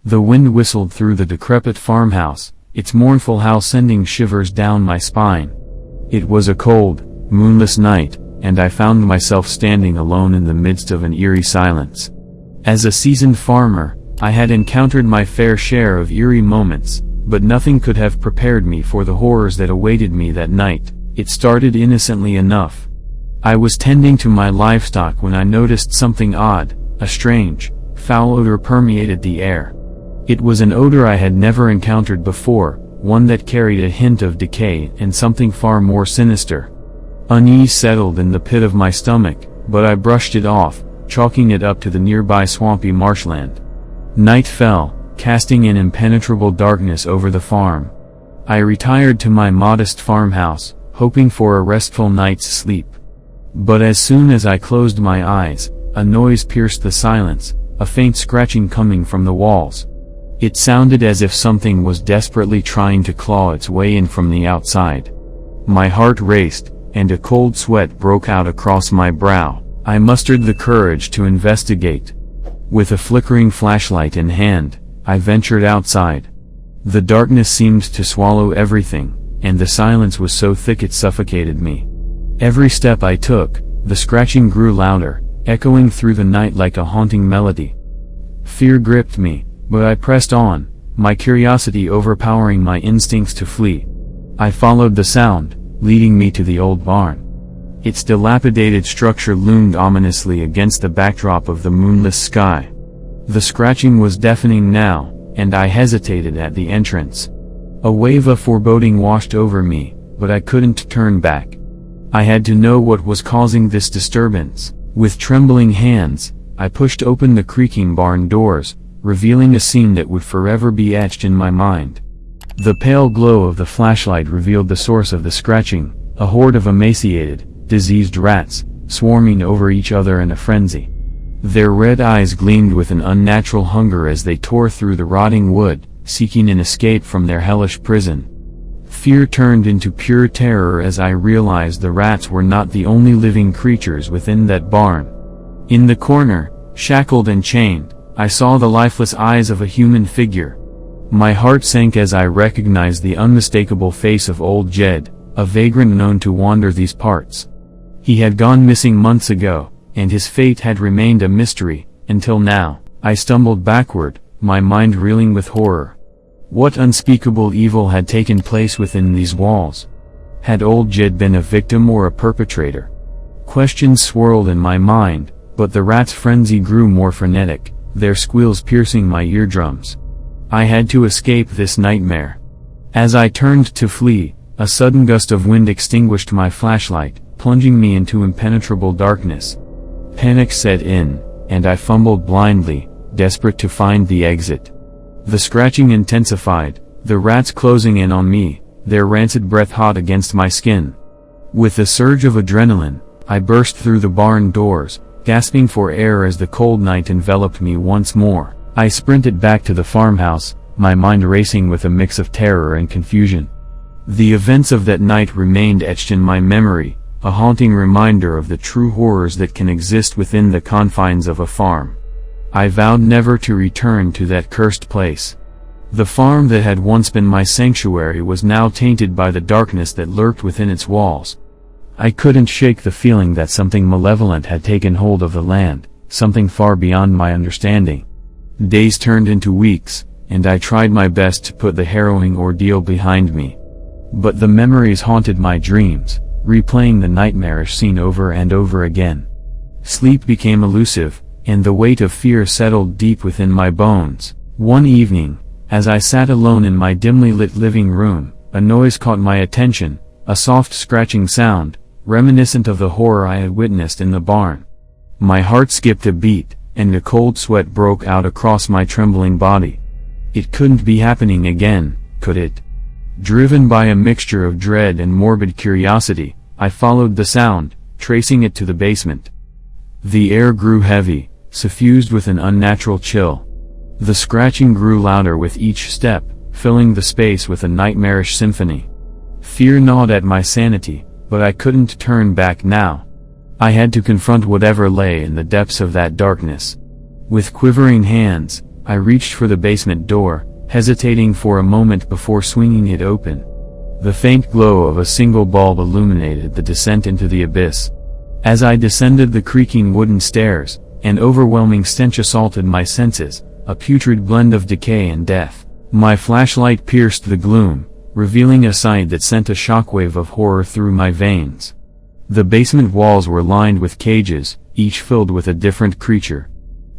The wind whistled through the decrepit farmhouse, its mournful howl sending shivers down my spine. It was a cold, moonless night, and I found myself standing alone in the midst of an eerie silence. As a seasoned farmer, I had encountered my fair share of eerie moments, but nothing could have prepared me for the horrors that awaited me that night. It started innocently enough. I was tending to my livestock when I noticed something odd. A strange, foul odor permeated the air. It was an odor I had never encountered before, one that carried a hint of decay and something far more sinister. Unease settled in the pit of my stomach, but I brushed it off, chalking it up to the nearby swampy marshland. Night fell, casting an impenetrable darkness over the farm. I retired to my modest farmhouse, hoping for a restful night's sleep. But as soon as I closed my eyes, a noise pierced the silence, a faint scratching coming from the walls. It sounded as if something was desperately trying to claw its way in from the outside. My heart raced, and a cold sweat broke out across my brow. I mustered the courage to investigate. With a flickering flashlight in hand, I ventured outside. The darkness seemed to swallow everything, and the silence was so thick it suffocated me. Every step I took, the scratching grew louder, echoing through the night like a haunting melody. Fear gripped me, but I pressed on, my curiosity overpowering my instincts to flee. I followed the sound, leading me to the old barn. Its dilapidated structure loomed ominously against the backdrop of the moonless sky. The scratching was deafening now, and I hesitated at the entrance. A wave of foreboding washed over me, but I couldn't turn back. I had to know what was causing this disturbance. With trembling hands, I pushed open the creaking barn doors, revealing a scene that would forever be etched in my mind. The pale glow of the flashlight revealed the source of the scratching, a horde of emaciated, diseased rats, swarming over each other in a frenzy. Their red eyes gleamed with an unnatural hunger as they tore through the rotting wood, seeking an escape from their hellish prison. Fear turned into pure terror as I realized the rats were not the only living creatures within that barn. In the corner, shackled and chained, I saw the lifeless eyes of a human figure. My heart sank as I recognized the unmistakable face of old Jed, a vagrant known to wander these parts. He had gone missing months ago, and his fate had remained a mystery, until now. I stumbled backward, my mind reeling with horror. What unspeakable evil had taken place within these walls? Had old Jed been a victim or a perpetrator? Questions swirled in my mind, but the rats' frenzy grew more frenetic, their squeals piercing my eardrums. I had to escape this nightmare. As I turned to flee, a sudden gust of wind extinguished my flashlight, plunging me into impenetrable darkness. Panic set in, and I fumbled blindly, desperate to find the exit. The scratching intensified, the rats closing in on me, their rancid breath hot against my skin. With a surge of adrenaline, I burst through the barn doors, gasping for air as the cold night enveloped me once more. I sprinted back to the farmhouse, my mind racing with a mix of terror and confusion. The events of that night remained etched in my memory, a haunting reminder of the true horrors that can exist within the confines of a farm. I vowed never to return to that cursed place. The farm that had once been my sanctuary was now tainted by the darkness that lurked within its walls. I couldn't shake the feeling that something malevolent had taken hold of the land, something far beyond my understanding. Days turned into weeks, and I tried my best to put the harrowing ordeal behind me. But the memories haunted my dreams, replaying the nightmarish scene over and over again. Sleep became elusive, and the weight of fear settled deep within my bones. One evening, as I sat alone in my dimly lit living room, a noise caught my attention, a soft scratching sound, reminiscent of the horror I had witnessed in the barn. My heart skipped a beat, and a cold sweat broke out across my trembling body. It couldn't be happening again, could it? Driven by a mixture of dread and morbid curiosity, I followed the sound, tracing it to the basement. The air grew heavy, suffused with an unnatural chill. The scratching grew louder with each step, filling the space with a nightmarish symphony. Fear gnawed at my sanity, but I couldn't turn back now. I had to confront whatever lay in the depths of that darkness. With quivering hands, I reached for the basement door, hesitating for a moment before swinging it open. The faint glow of a single bulb illuminated the descent into the abyss. As I descended the creaking wooden stairs, an overwhelming stench assaulted my senses, a putrid blend of decay and death. My flashlight pierced the gloom, revealing a sight that sent a shockwave of horror through my veins. The basement walls were lined with cages, each filled with a different creature.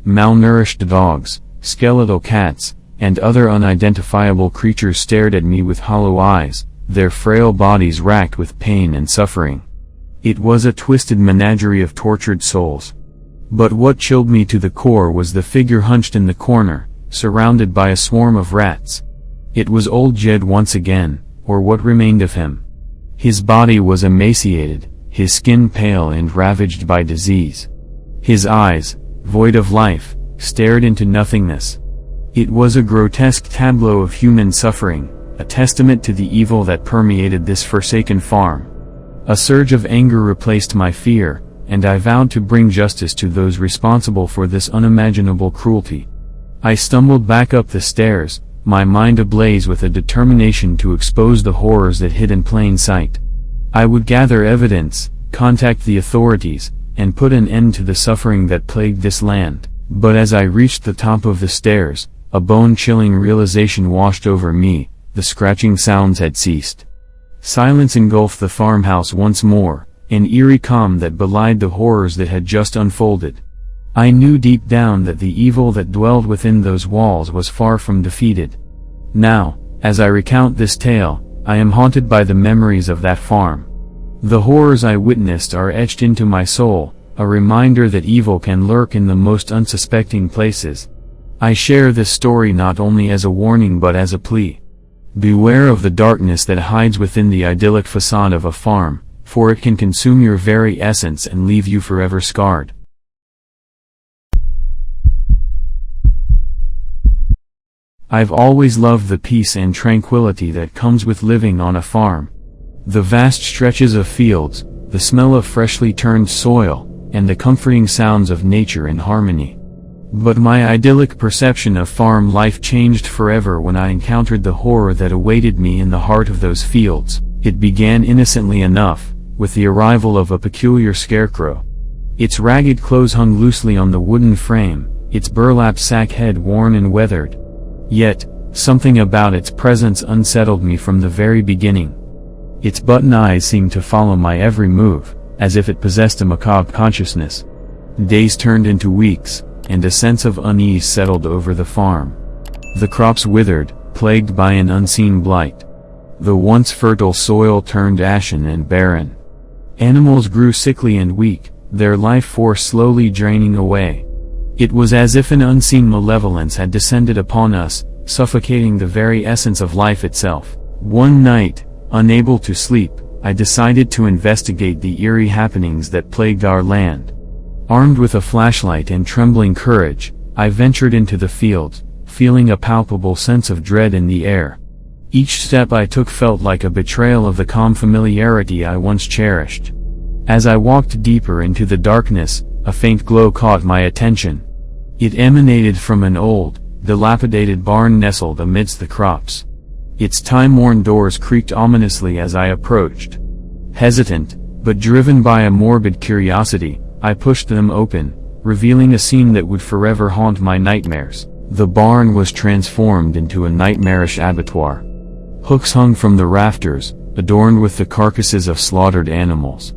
Malnourished dogs, skeletal cats, and other unidentifiable creatures stared at me with hollow eyes, their frail bodies racked with pain and suffering. It was a twisted menagerie of tortured souls. But what chilled me to the core was the figure hunched in the corner, surrounded by a swarm of rats. It was old Jed once again, or what remained of him. His body was emaciated, his skin pale and ravaged by disease. His eyes, void of life, stared into nothingness. It was a grotesque tableau of human suffering, a testament to the evil that permeated this forsaken farm. A surge of anger replaced my fear, and I vowed to bring justice to those responsible for this unimaginable cruelty. I stumbled back up the stairs, my mind ablaze with a determination to expose the horrors that hid in plain sight. I would gather evidence, contact the authorities, and put an end to the suffering that plagued this land. But as I reached the top of the stairs, a bone-chilling realization washed over me: the scratching sounds had ceased. Silence engulfed the farmhouse once more, an eerie calm that belied the horrors that had just unfolded. I knew deep down that the evil that dwelled within those walls was far from defeated. Now, as I recount this tale, I am haunted by the memories of that farm. The horrors I witnessed are etched into my soul, a reminder that evil can lurk in the most unsuspecting places. I share this story not only as a warning but as a plea. Beware of the darkness that hides within the idyllic facade of a farm, for it can consume your very essence and leave you forever scarred. I've always loved the peace and tranquility that comes with living on a farm. The vast stretches of fields, the smell of freshly turned soil, and the comforting sounds of nature in harmony. But my idyllic perception of farm life changed forever when I encountered the horror that awaited me in the heart of those fields. It began innocently enough, with the arrival of a peculiar scarecrow. Its ragged clothes hung loosely on the wooden frame, its burlap sack head worn and weathered. Yet, something about its presence unsettled me from the very beginning. Its button eyes seemed to follow my every move, as if it possessed a macabre consciousness. Days turned into weeks, and a sense of unease settled over the farm. The crops withered, plagued by an unseen blight. The once fertile soil turned ashen and barren. Animals grew sickly and weak, their life force slowly draining away. It was as if an unseen malevolence had descended upon us, suffocating the very essence of life itself. One night, unable to sleep, I decided to investigate the eerie happenings that plagued our land. Armed with a flashlight and trembling courage, I ventured into the fields, feeling a palpable sense of dread in the air. Each step I took felt like a betrayal of the calm familiarity I once cherished. As I walked deeper into the darkness, a faint glow caught my attention. It emanated from an old, dilapidated barn nestled amidst the crops. Its time-worn doors creaked ominously as I approached. Hesitant, but driven by a morbid curiosity, I pushed them open, revealing a scene that would forever haunt my nightmares. The barn was transformed into a nightmarish abattoir. Hooks hung from the rafters, adorned with the carcasses of slaughtered animals.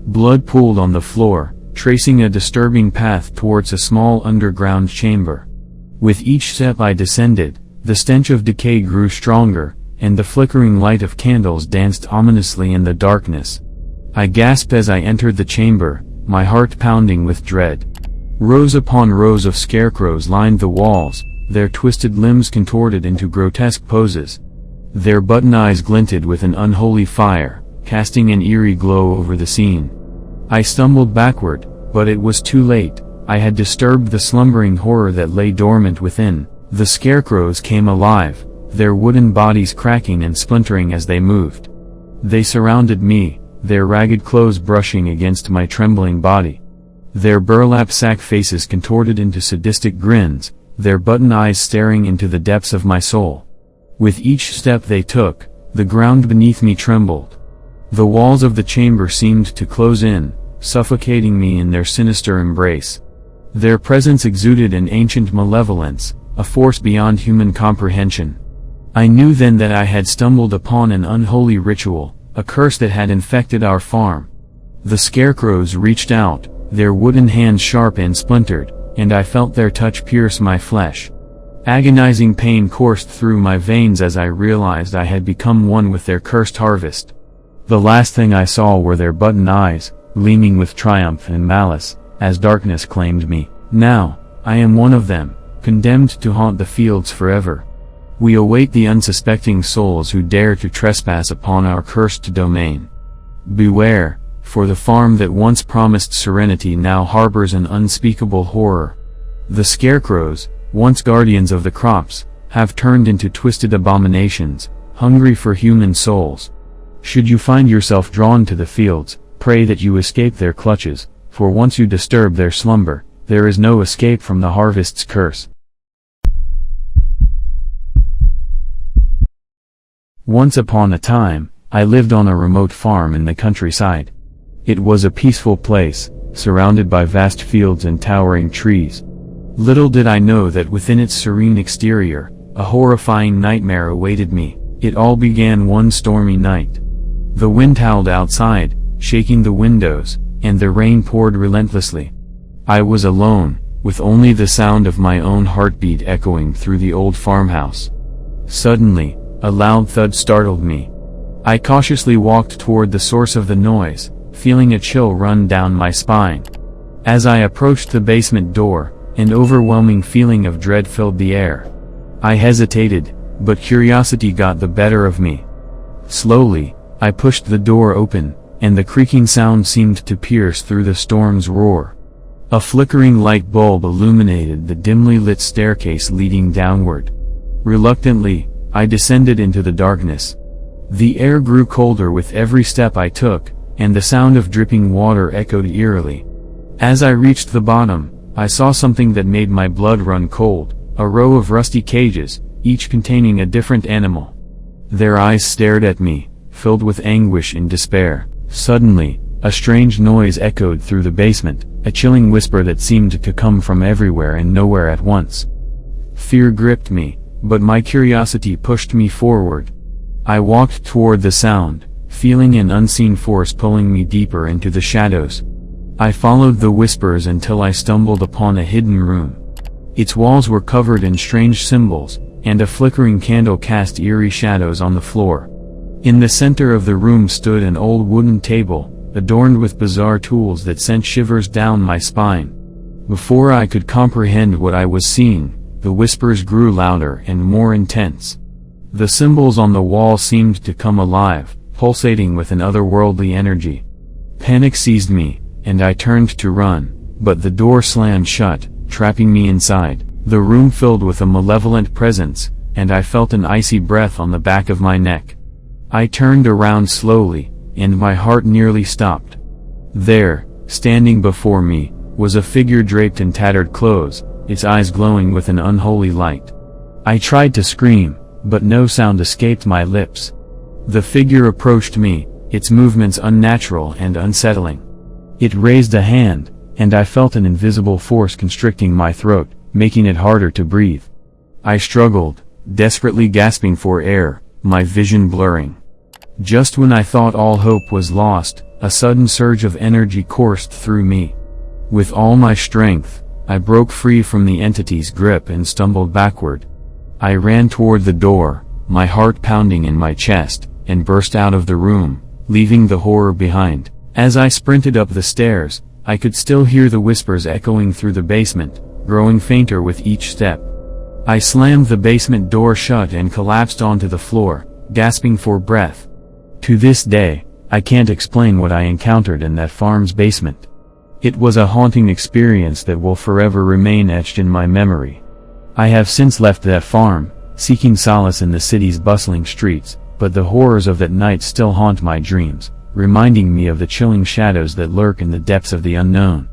Blood pooled on the floor, tracing a disturbing path towards a small underground chamber. With each step I descended, the stench of decay grew stronger, and the flickering light of candles danced ominously in the darkness. I gasped as I entered the chamber, my heart pounding with dread. Rows upon rows of scarecrows lined the walls, their twisted limbs contorted into grotesque poses. Their button eyes glinted with an unholy fire, casting an eerie glow over the scene. I stumbled backward, but it was too late. I had disturbed the slumbering horror that lay dormant within. The scarecrows came alive, their wooden bodies cracking and splintering as they moved. They surrounded me, their ragged clothes brushing against my trembling body. Their burlap sack faces contorted into sadistic grins, their button eyes staring into the depths of my soul. With each step they took, the ground beneath me trembled. The walls of the chamber seemed to close in, suffocating me in their sinister embrace. Their presence exuded an ancient malevolence, a force beyond human comprehension. I knew then that I had stumbled upon an unholy ritual, a curse that had infected our farm. The scarecrows reached out, their wooden hands sharp and splintered, and I felt their touch pierce my flesh. Agonizing pain coursed through my veins as I realized I had become one with their cursed harvest. The last thing I saw were their button eyes, gleaming with triumph and malice, as darkness claimed me. Now, I am one of them, condemned to haunt the fields forever. We await the unsuspecting souls who dare to trespass upon our cursed domain. Beware, for the farm that once promised serenity now harbors an unspeakable horror. The scarecrows, once guardians of the crops, have turned into twisted abominations, hungry for human souls. Should you find yourself drawn to the fields, pray that you escape their clutches, for once you disturb their slumber, there is no escape from the harvest's curse. Once upon a time, I lived on a remote farm in the countryside. It was a peaceful place, surrounded by vast fields and towering trees. Little did I know that within its serene exterior, a horrifying nightmare awaited me. It all began one stormy night. The wind howled outside, shaking the windows, and the rain poured relentlessly. I was alone, with only the sound of my own heartbeat echoing through the old farmhouse. Suddenly, a loud thud startled me. I cautiously walked toward the source of the noise, feeling a chill run down my spine. As I approached the basement door, an overwhelming feeling of dread filled the air. I hesitated, but curiosity got the better of me. Slowly, I pushed the door open, and the creaking sound seemed to pierce through the storm's roar. A flickering light bulb illuminated the dimly lit staircase leading downward. Reluctantly, I descended into the darkness. The air grew colder with every step I took, and the sound of dripping water echoed eerily. As I reached the bottom, I saw something that made my blood run cold, a row of rusty cages, each containing a different animal. Their eyes stared at me, filled with anguish and despair. Suddenly, a strange noise echoed through the basement, a chilling whisper that seemed to come from everywhere and nowhere at once. Fear gripped me, but my curiosity pushed me forward. I walked toward the sound, feeling an unseen force pulling me deeper into the shadows. I followed the whispers until I stumbled upon a hidden room. Its walls were covered in strange symbols, and a flickering candle cast eerie shadows on the floor. In the center of the room stood an old wooden table, adorned with bizarre tools that sent shivers down my spine. Before I could comprehend what I was seeing, the whispers grew louder and more intense. The symbols on the wall seemed to come alive, pulsating with an otherworldly energy. Panic seized me, and I turned to run, but the door slammed shut, trapping me inside. The room filled with a malevolent presence, and I felt an icy breath on the back of my neck. I turned around slowly, and my heart nearly stopped. There, standing before me, was a figure draped in tattered clothes, its eyes glowing with an unholy light. I tried to scream, but no sound escaped my lips. The figure approached me, its movements unnatural and unsettling. It raised a hand, and I felt an invisible force constricting my throat, making it harder to breathe. I struggled, desperately gasping for air, my vision blurring. Just when I thought all hope was lost, a sudden surge of energy coursed through me. With all my strength, I broke free from the entity's grip and stumbled backward. I ran toward the door, my heart pounding in my chest, and burst out of the room, leaving the horror behind. As I sprinted up the stairs, I could still hear the whispers echoing through the basement, growing fainter with each step. I slammed the basement door shut and collapsed onto the floor, gasping for breath. To this day, I can't explain what I encountered in that farm's basement. It was a haunting experience that will forever remain etched in my memory. I have since left that farm, seeking solace in the city's bustling streets, but the horrors of that night still haunt my dreams, reminding me of the chilling shadows that lurk in the depths of the unknown.